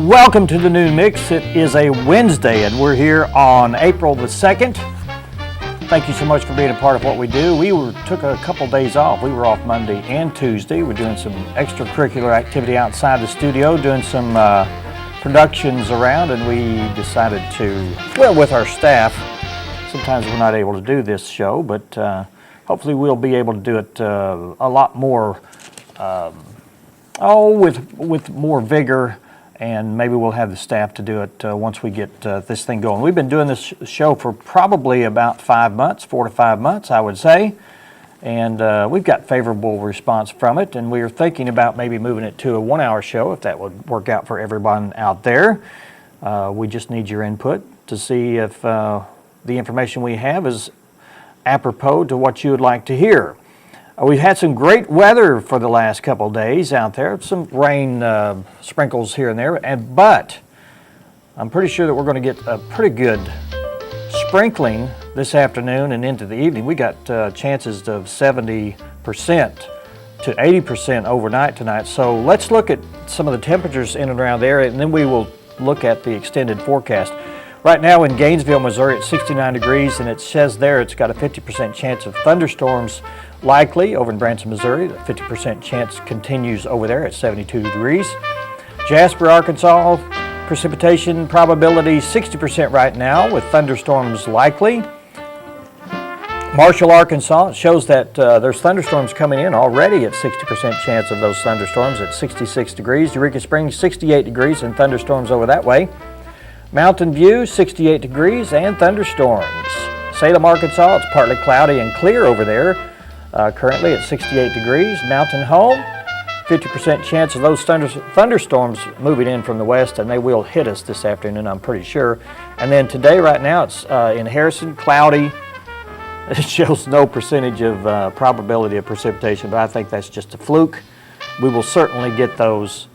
Welcome to the Noon Mix. It is a Wednesday and we're here on April the 2nd. Thank you so much for being a part of what we do. Took a couple days off. We were off Monday and Tuesday. We're doing some extracurricular activity outside the studio, doing some productions around, and we decided to, with our staff, sometimes we're not able to do this show, but hopefully we'll be able to do it a lot more, with more vigor, and maybe we'll have the staff to do it once we get this thing going. We've been doing this show for probably about 5 months, 4 to 5 months, I would say, and we've got favorable response from it, and we are thinking about maybe moving it to a 1-hour show if that would work out for everyone out there. We just need your input to see if the information we have is apropos to what you would like to hear. We've had some great weather for the last couple of days out there, some rain sprinkles here and there, but I'm pretty sure that we're going to get a pretty good sprinkling this afternoon and into the evening. We got chances of 70% to 80% overnight tonight. So let's look at some of the temperatures in and around there, and then we will look at the extended forecast. Right now in Gainesville, Missouri, it's 69 degrees, and it says there it's got a 50% chance of thunderstorms likely. Over in Branson, Missouri, the 50% chance continues over there at 72 degrees. Jasper, Arkansas, precipitation probability 60% right now with thunderstorms likely. Marshall, Arkansas, it shows that there's thunderstorms coming in already at 60% chance of those thunderstorms at 66 degrees. Eureka Springs, 68 degrees and thunderstorms over that way. Mountain View, 68 degrees and thunderstorms. Salem, Arkansas, it's partly cloudy and clear over there, currently at 68 degrees. Mountain Home, 50% chance of those thunderstorms moving in from the west, and they will hit us this afternoon, I'm pretty sure. And then today, right now, it's in Harrison, cloudy. It shows no percentage of probability of precipitation, but I think that's just a fluke. We will certainly get those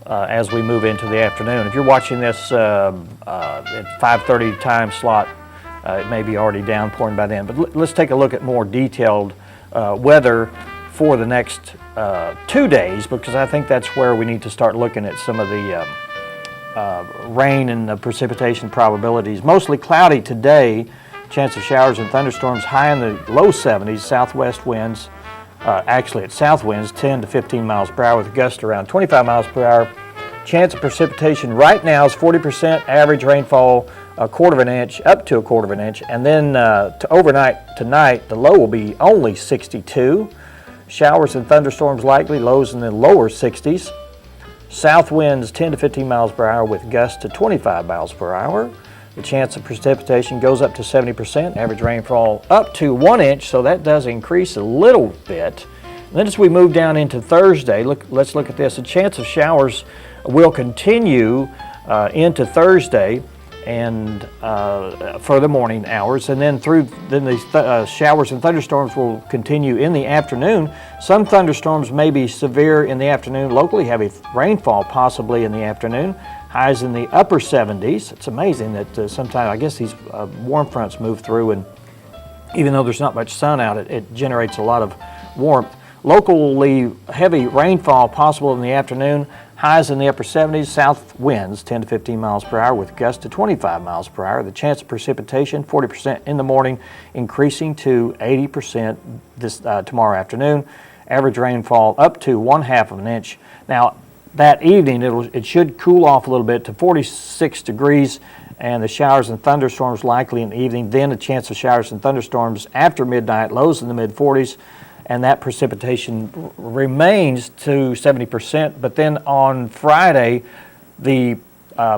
as we move into the afternoon. If you're watching this at 5:30 time slot, it may be already downpouring by then. But let's take a look at more detailed weather for the next 2 days, because I think that's where we need to start looking at some of the rain and the precipitation probabilities. Mostly cloudy today, chance of showers and thunderstorms high in the low 70s, southwest winds. Actually, it's south winds 10 to 15 miles per hour with gusts around 25 miles per hour. Chance of precipitation right now is 40%, average rainfall a quarter of an inch up to a quarter of an inch, and then to overnight tonight the low will be only 62. Showers and thunderstorms likely, lows in the lower 60s. South winds 10 to 15 miles per hour with gusts to 25 miles per hour. The chance of precipitation goes up to 70%, average rainfall up to 1 inch, so that does increase a little bit. And then as we move down into Thursday, let's look at this. The chance of showers will continue into Thursday and for the morning hours, and then the showers and thunderstorms will continue in the afternoon. Some thunderstorms may be severe in the afternoon, locally heavy rainfall possibly in the afternoon. Highs in the upper 70s. It's amazing that sometimes, I guess these warm fronts move through, and even though there's not much sun out, it generates a lot of warmth. Locally heavy rainfall possible in the afternoon. Highs in the upper 70s. South winds 10 to 15 miles per hour with gusts to 25 miles per hour. The chance of precipitation 40% in the morning, increasing to 80% this tomorrow afternoon. Average rainfall up to 1/2 of an inch. Now, that evening, it should cool off a little bit to 46 degrees, and the showers and thunderstorms likely in the evening. Then a chance of showers and thunderstorms after midnight, lows in the mid-40s, and that precipitation remains to 70%. But then on Friday, the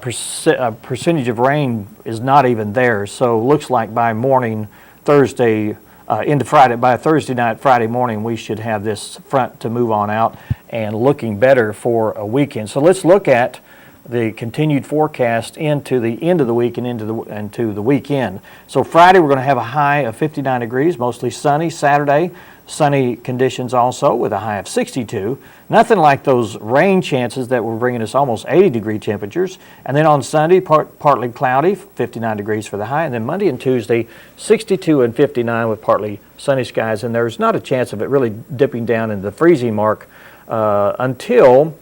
percentage of rain is not even there. So looks like by morning Thursday into Friday, by Thursday night, Friday morning, we should have this front to move on out and looking better for a weekend. So let's look at the continued forecast into the end of the week and into the weekend. So Friday we're going to have a high of 59 degrees, mostly sunny. Saturday, sunny conditions also with a high of 62. Nothing like those rain chances that were bringing us almost 80-degree temperatures. And then on Sunday, partly cloudy, 59 degrees for the high. And then Monday and Tuesday, 62 and 59 with partly sunny skies. And there's not a chance of it really dipping down into the freezing mark until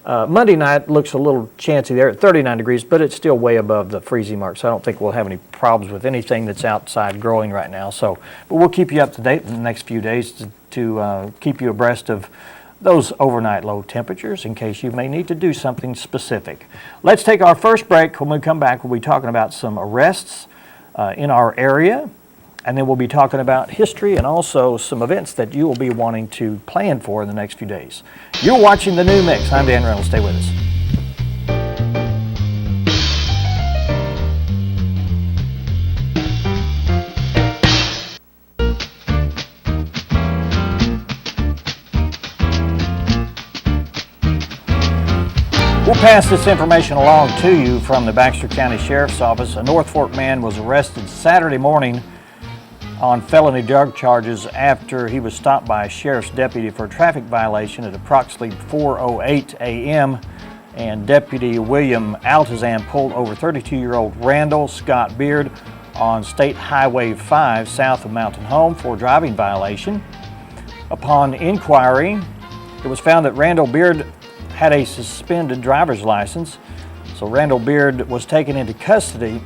Monday night looks a little chancy there at 39 degrees, but it's still way above the freezing mark, so I don't think we'll have any problems with anything that's outside growing right now. So, but we'll keep you up to date in the next few days to keep you abreast of those overnight low temperatures in case you may need to do something specific. Let's take our first break. When we come back, we'll be talking about some arrests in our area, and then we'll be talking about history and also some events that you will be wanting to plan for in the next few days. You're watching The New Mix. I'm Dan Reynolds. Stay with us. We'll pass this information along to you from the Baxter County Sheriff's Office. A North Fork man was arrested Saturday morning on felony drug charges after he was stopped by a sheriff's deputy for a traffic violation at approximately 4:08 a.m. and Deputy William Altazan pulled over 32-year-old Randall Scott Beard on State Highway 5 south of Mountain Home for a driving violation. Upon inquiry, it was found that Randall Beard had a suspended driver's license. So Randall Beard was taken into custody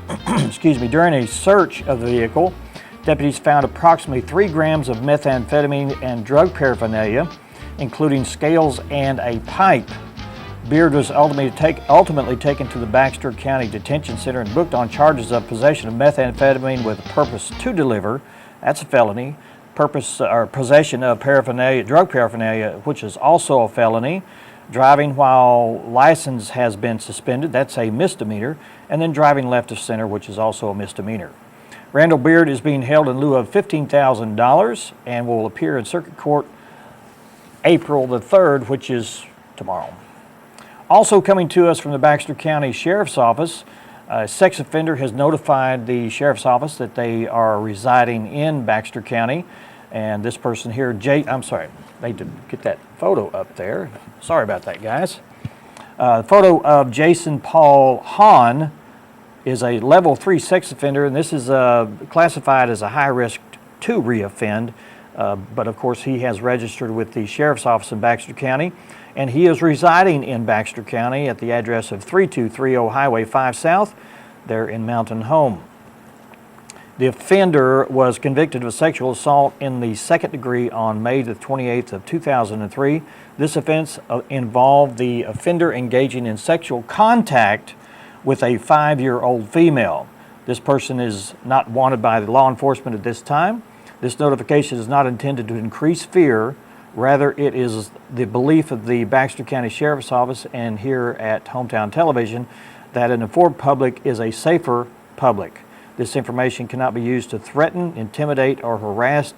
during a search of the vehicle. Deputies found approximately 3 grams of methamphetamine and drug paraphernalia, including scales and a pipe. Beard was ultimately taken to the Baxter County Detention Center and booked on charges of possession of methamphetamine with a purpose to deliver. That's a felony. Possession of drug paraphernalia, which is also a felony. Driving while license has been suspended, that's a misdemeanor, and then driving left of center, which is also a misdemeanor. Randall Beard is being held in lieu of $15,000 and will appear in Circuit Court April the 3rd, which is tomorrow. Also coming to us from the Baxter County Sheriff's Office, a sex offender has notified the Sheriff's Office that they are residing in Baxter County, and this person here, need to get that photo up there. Sorry about that, guys. Photo of Jason Paul Hahn is a level 3 sex offender, and this is classified as a high risk to reoffend. But of course, he has registered with the Sheriff's Office in Baxter County, and he is residing in Baxter County at the address of 3230 Highway 5 South, there in Mountain Home. The offender was convicted of sexual assault in the second degree on May the 28th of 2003. This offense involved the offender engaging in sexual contact with a 5-year-old female. This person is not wanted by the law enforcement at this time. This notification is not intended to increase fear. Rather, it is the belief of the Baxter County Sheriff's Office and here at Hometown Television that an informed public is a safer public. This information cannot be used to threaten, intimidate, or harass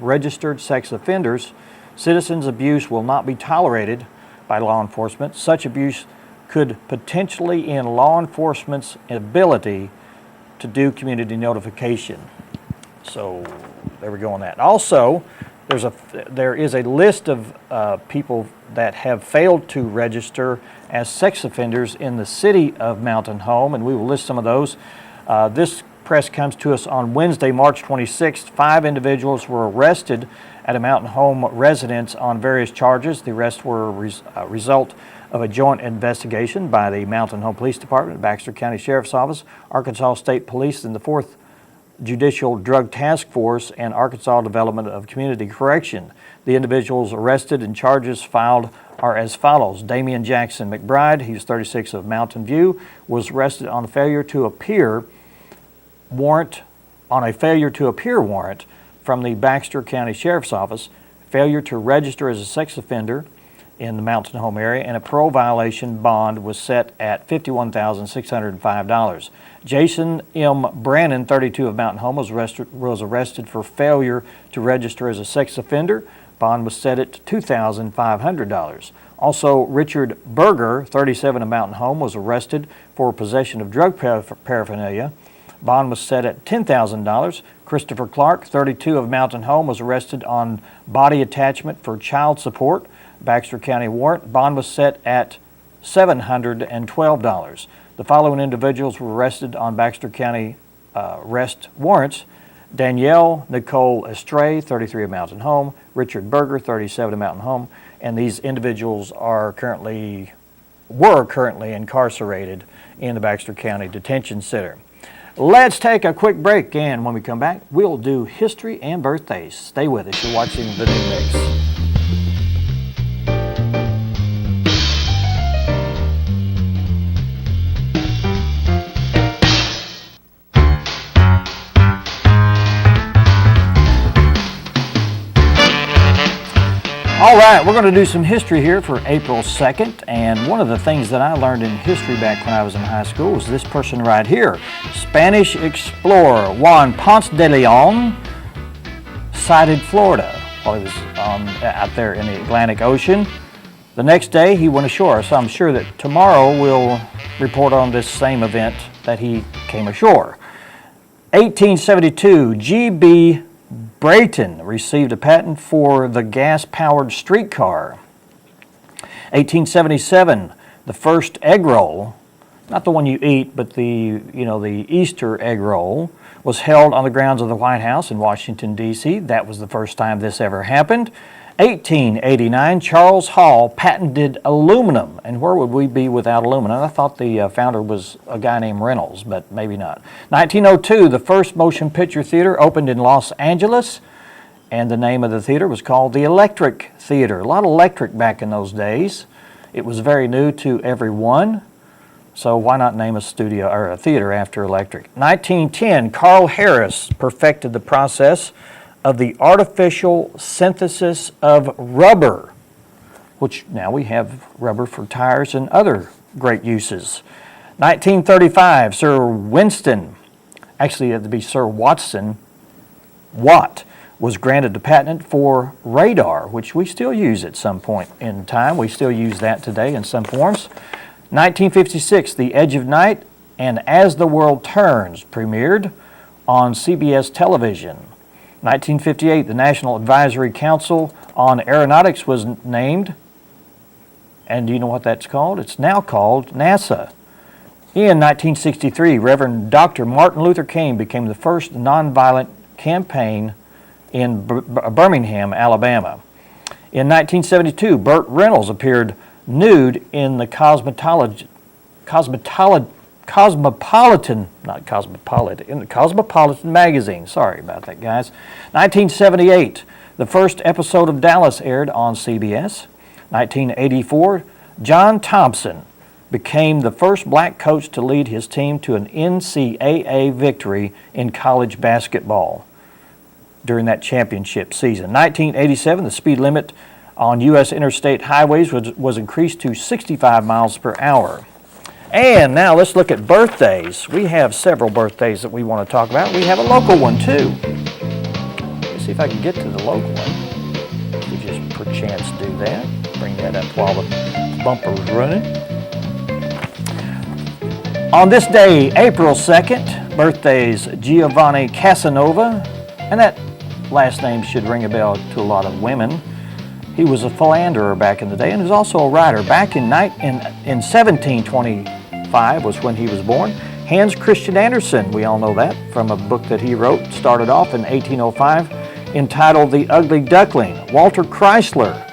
registered sex offenders. Citizens' abuse will not be tolerated by law enforcement. Such abuse could potentially end law enforcement's ability to do community notification. So there we go on that. Also, there is a list of people that have failed to register as sex offenders in the city of Mountain Home, and we will list some of those. This press comes to us on Wednesday, March 26th. 5 individuals were arrested at a Mountain Home residence on various charges. The arrests were a result of a joint investigation by the Mountain Home Police Department, Baxter County Sheriff's Office, Arkansas State Police, and the 4th Judicial Drug Task Force and Arkansas Development of Community Correction. The individuals arrested and charges filed are as follows. Damian Jackson McBride, he's 36 of Mountain View, was arrested on a failure to appear warrant from the Baxter County Sheriff's Office, failure to register as a sex offender in the Mountain Home area, and a parole violation bond was set at $51,605. Jason M. Brannon, 32 of Mountain Home, was arrested for failure to register as a sex offender. Bond was set at $2,500. Also, Richard Berger, 37 of Mountain Home, was arrested for possession of drug paraphernalia. Bond was set at $10,000. Christopher Clark, 32 of Mountain Home, was arrested on body attachment for child support. Baxter County warrant. Bond was set at $712. The following individuals were arrested on Baxter County arrest warrants: Danielle Nicole Estray, 33 of Mountain Home, Richard Berger, 37 of Mountain Home, and these individuals are currently were currently incarcerated in the Baxter County Detention Center. Let's take a quick break, and when we come back, we'll do history and birthdays. Stay with us. You're watching The New Mix. All right, we're going to do some history here for April 2nd, and one of the things that I learned in history back when I was in high school was this person right here. Spanish explorer Juan Ponce de Leon sighted Florida while he was out there in the Atlantic Ocean. The next day he went ashore, so I'm sure that tomorrow we'll report on this same event that he came ashore. 1872, G.B. Brayton received a patent for the gas-powered streetcar. 1877, the first egg roll, not the one you eat, but the Easter egg roll, was held on the grounds of the White House in Washington, D.C. That was the first time this ever happened. 1889, Charles Hall patented aluminum. And where would we be without aluminum? I thought the founder was a guy named Reynolds, but maybe not. 1902, the first motion picture theater opened in Los Angeles, and the name of the theater was called the Electric Theater. A lot of electric back in those days. It was very new to everyone, so why not name a studio or a theater after electric? 1910, Carl Harris perfected the process of the artificial synthesis of rubber, which now we have rubber for tires and other great uses. 1935, Sir Winston, actually it had to be Sir Watson Watt, was granted the patent for radar, which we still use at some point in time. We still use that today in some forms. 1956, The Edge of Night and As the World Turns premiered on CBS television. 1958, the National Advisory Council on Aeronautics was named, and do you know what that's called? It's now called NASA. In 1963, Reverend Dr. Martin Luther King became the first nonviolent campaign in Birmingham, Alabama. In 1972, Burt Reynolds appeared nude in the Cosmopolitan magazine. Sorry about that, guys. 1978, the first episode of Dallas aired on CBS. 1984, John Thompson became the first black coach to lead his team to an NCAA victory in college basketball during that championship season. 1987, the speed limit on U.S. interstate highways was increased to 65 miles per hour. And now let's look at birthdays. We have several birthdays that we want to talk about. We have a local one too. Let's see if I can get to the local one. We just perchance do that. Bring that up while the bumper's running. On this day, April 2nd, birthdays Giovanni Casanova, and that last name should ring a bell to a lot of women. He was a philanderer back in the day, and he was also a writer. Back in 1725 was when he was born. Hans Christian Andersen, we all know that from a book that he wrote, started off in 1805, entitled The Ugly Duckling. Walter Chrysler.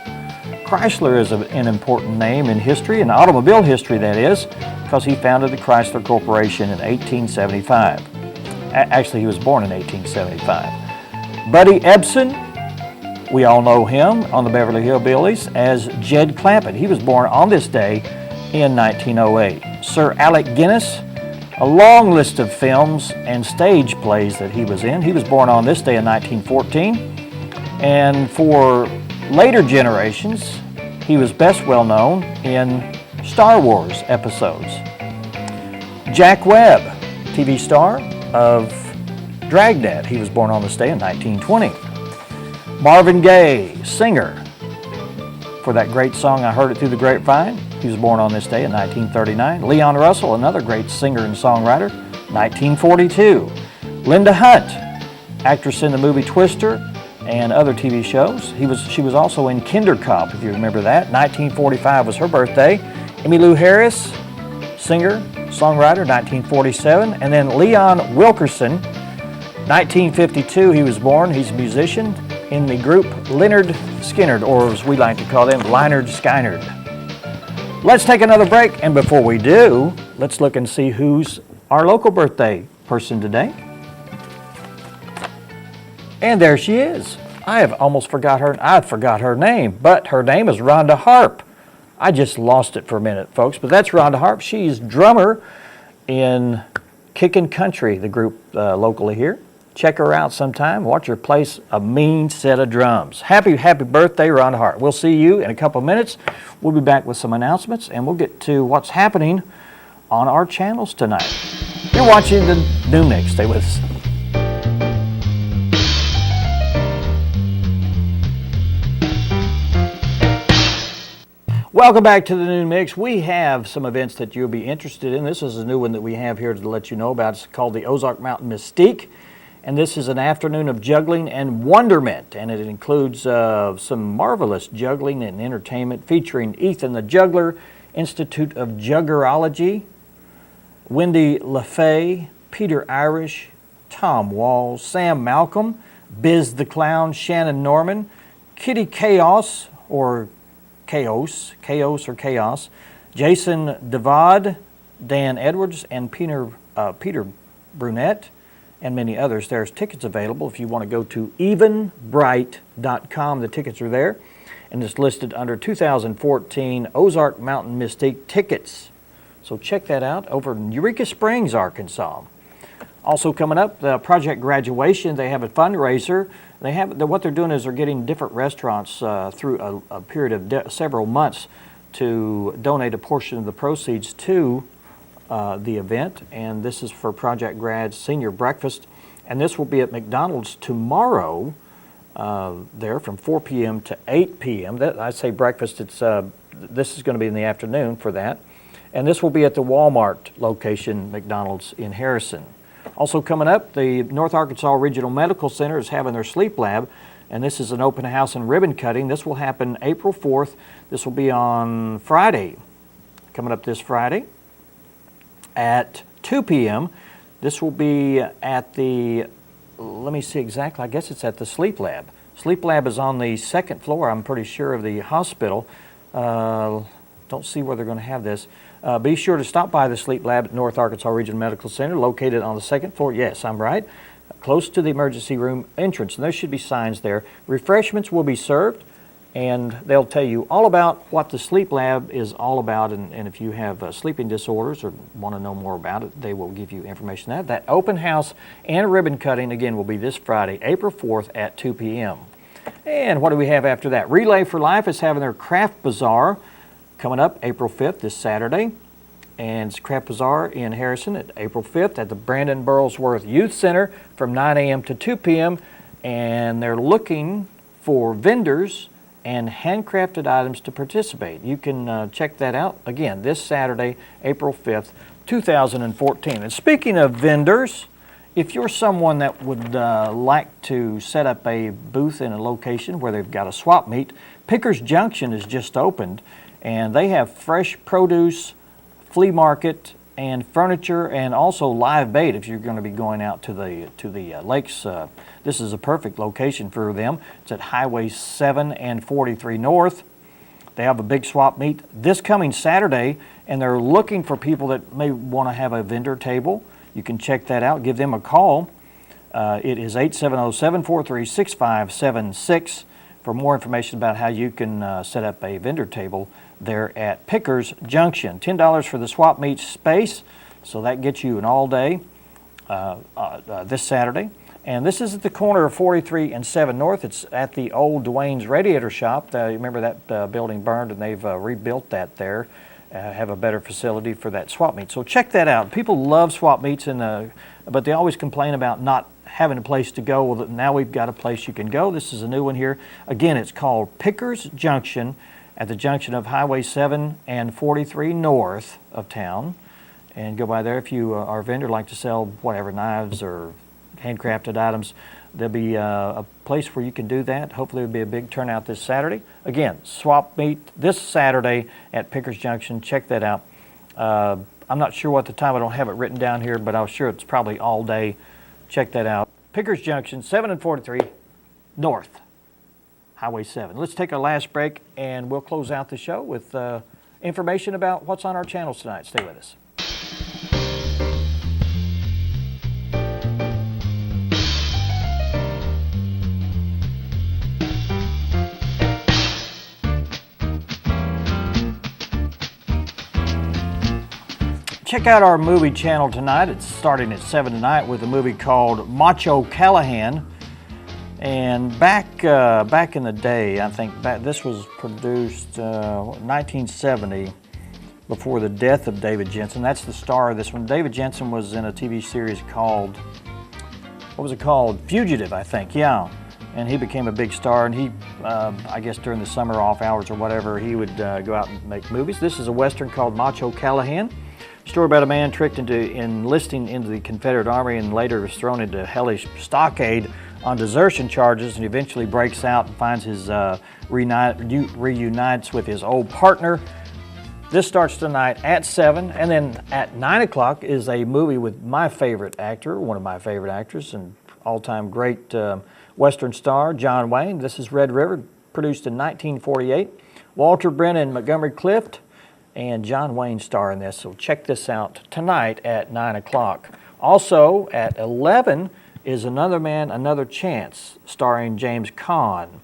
Chrysler is an important name in history, in automobile history that is, because he founded the Chrysler Corporation in 1875. Actually, he was born in 1875. Buddy Ebsen, we all know him on the Beverly Hillbillies as Jed Clampett. He was born on this day in 1908. Sir Alec Guinness, a long list of films and stage plays that he was in. He was born on this day in 1914. And for later generations, he was best well known in Star Wars episodes. Jack Webb, TV star of Dragnet. He was born on this day in 1920. Marvin Gaye, singer, for that great song I Heard It Through the Grapevine. He was born on this day in 1939. Leon Russell, another great singer and songwriter, 1942. Linda Hunt, actress in the movie Twister and other TV shows. She was also in Kinderkopf, if you remember that. 1945 was her birthday. Emmylou Harris, singer, songwriter, 1947. And then Leon Wilkerson, 1952 he was born. He's a musician in the group Lynyrd Skynyrd, or as we like to call them, Lynyrd Skynyrd. Let's take another break, and before we do, let's look and see who's our local birthday person today. And there she is. I forgot her name, but her name is Rhonda Harp. I just lost it for a minute, folks, but that's Rhonda Harp. She's drummer in Kickin' Country, the group locally here. Check her out sometime. Watch her play a mean set of drums. Happy birthday, Rhonda Hart. We'll see you in a couple of minutes. We'll be back with some announcements, and we'll get to what's happening on our channels tonight. You're watching the New Mix. Stay with us. Welcome back to the New Mix. We have some events that you'll be interested in. This is a new one that we have here to let you know about. It's called the Ozark Mountain Mystique. And this is an afternoon of juggling and wonderment, and it includes some marvelous juggling and entertainment featuring Ethan the Juggler, Institute of Juggerology, Wendy LaFay, Peter Irish, Tom Walls, Sam Malcolm, Biz the Clown, Shannon Norman, Kitty Chaos, or Chaos, Jason Devad, Dan Edwards, and Peter Brunette, and many others. There's tickets available if you want to go to evenbright.com. The tickets are there, and it's listed under 2014 Ozark Mountain Mystique tickets. So check that out over in Eureka Springs, Arkansas. Also coming up, the Project Graduation. They have a fundraiser. What they're doing is they're getting different restaurants through a period of several months to donate a portion of the proceeds to the event, and this is for Project Grad's senior breakfast, and this will be at McDonald's tomorrow there from 4 p.m. to 8 p.m. I say breakfast, this is going to be in the afternoon for that, and this will be at the Walmart location, McDonald's in Harrison. Also coming up, the North Arkansas Regional Medical Center is having their sleep lab, and this is an open house and ribbon cutting. This will happen April 4th. This will be on Friday, coming up this Friday at 2 p.m. This will be at the, let me see exactly, I guess it's at the Sleep Lab. Sleep Lab is on the second floor, I'm pretty sure, of the hospital. Don't see where they're going to have this. Be sure to stop by the Sleep Lab at North Arkansas Regional Medical Center, located on the second floor. Yes, I'm right. Close to the emergency room entrance. And there should be signs there. Refreshments will be served, and they'll tell you all about what the Sleep Lab is all about, and if you have sleeping disorders or want to know more about it, they will give you information on that. That open house and ribbon cutting, again, will be this Friday, April 4th at 2 p.m. And what do we have after that? Relay for Life is having their Craft Bazaar coming up April 5th, this Saturday, and it's Craft Bazaar in Harrison at April 5th at the Brandon Burlsworth Youth Center from 9 a.m. to 2 p.m., and they're looking for vendors and handcrafted items to participate. You can check that out, again, this Saturday, April 5th, 2014. And speaking of vendors, if you're someone that would like to set up a booth in a location where they've got a swap meet, Pickers Junction is just opened, and they have fresh produce, flea market, and furniture, and also live bait if you're going to be going out to the lakes. This is a perfect location for them. It's at Highway 7 and 43 North. They have a big swap meet this coming Saturday, and they're looking for people that may want to have a vendor table. You can check that out. Give them a call. It is 870-743-6576 for more information about how you can set up a vendor table there at Pickers Junction. $10 for the swap meet space, so that gets you an all day this Saturday. And this is at the corner of 43 and 7 North. It's at the old Dwayne's Radiator Shop. Remember that building burned, and they've rebuilt that there. Have a better facility for that swap meet. So check that out. People love swap meets, but they always complain about not having a place to go. Well, now we've got a place you can go. This is a new one here. Again, it's called Pickers Junction at the junction of Highway 7 and 43 North of town. And go by there if you are a vendor, like to sell whatever, knives or handcrafted items. There'll be a place where you can do that. Hopefully it'll be a big turnout this Saturday. Again, swap meet this Saturday at Pickers Junction. Check that out. I'm not sure what the time. I don't have it written down here, but I'm sure it's probably all day. Check that out. Pickers Junction, 7 and 43 North, Highway 7. Let's take our last break, and we'll close out the show with information about what's on our channels tonight. Stay with us. Check out our movie channel tonight. It's starting at 7 tonight with a movie called Macho Callahan. And back in the day, I think this was produced 1970, before the death of David Jensen. That's the star of this one. David Jensen was in a TV series called, what was it called? Fugitive, I think, yeah. And he became a big star, and he, I guess during the summer off hours or whatever, he would go out and make movies. This is a Western called Macho Callahan. Story about a man tricked into enlisting into the Confederate Army and later was thrown into a hellish stockade on desertion charges, and eventually breaks out and finds his reunites with his old partner. This starts tonight at 7, and then at 9 o'clock is a movie with my favorite actor, one of my favorite actors, and all-time great Western star, John Wayne. This is Red River, produced in 1948. Walter Brennan and Montgomery Clift and John Wayne star in this, so check this out tonight at 9 o'clock. Also at 11 is Another Man, Another Chance, starring James Caan.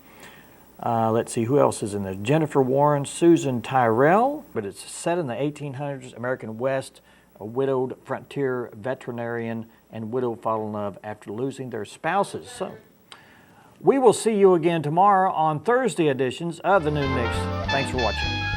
Let's see, who else is in there? Jennifer Warren, Susan Tyrrell, but it's set in the 1800s, American West. A widowed frontier veterinarian and widow fall in love after losing their spouses. So, we will see you again tomorrow on Thursday editions of The Noon Mix. Thanks for watching.